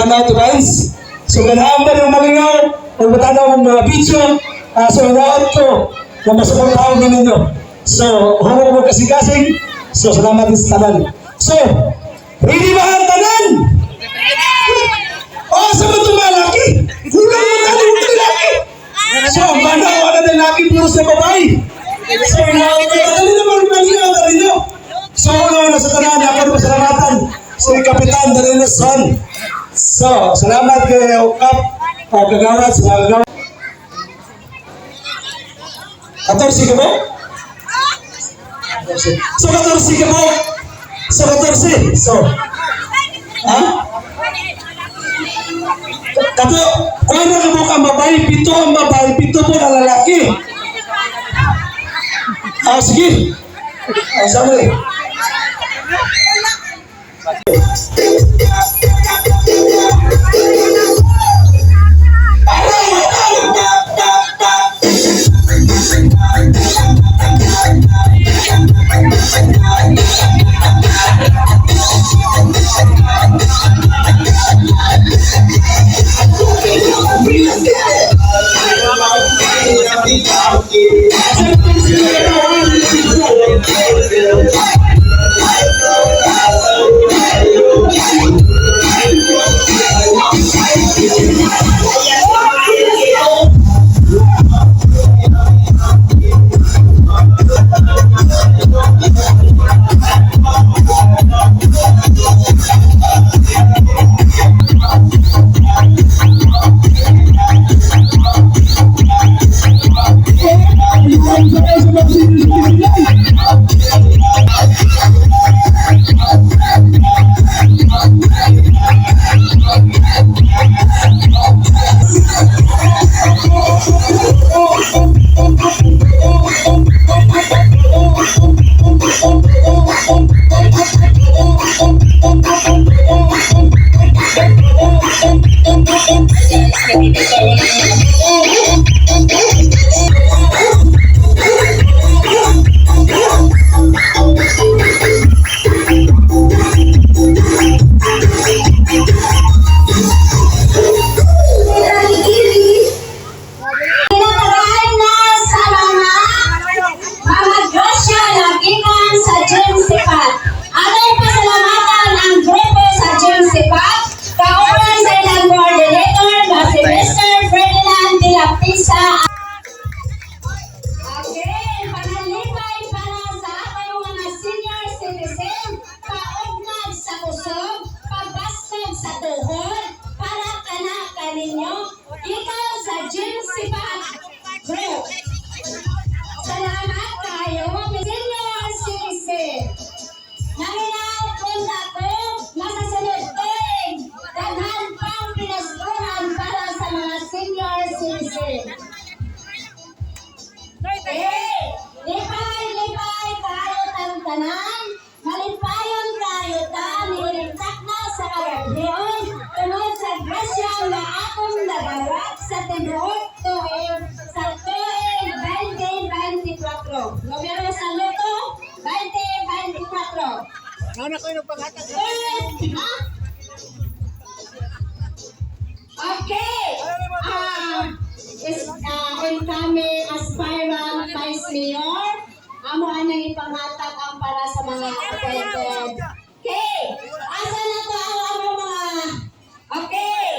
matanaw to guys. So ganahan ba ng malingaw o matanaw ng mga video. So inaot ko na masuportahan din ninyo. So humok mo kasing-kasing. So salamat din sa tanan. So ready ba ang tanan? Oh, sa mga tumalaki. Huwag mo tayo mga laki. So manawa na ng laki puro sa babae. So inaot ko. Dali naman malingaw na ninyo. So ano na sa tanan, ako pasalamatan sa Kapitan Danilo Son. So, salamat kay Kap, kagawad, sa mga kagawad. 14 ka mo? So, 14 ka mo? So, 14. So, ha? Kato, kung ano ka mo ka babae, pito ang babae, pito po na lalaki. Sige. Sabi. Numero sa loto, 2024. Ano ko yung panghatag? Okay. Incoming aspirant Vice Mayor. Amo anang ipanghatag ang para sa mga appointed. Okay. Asa na to ang mga... Okay.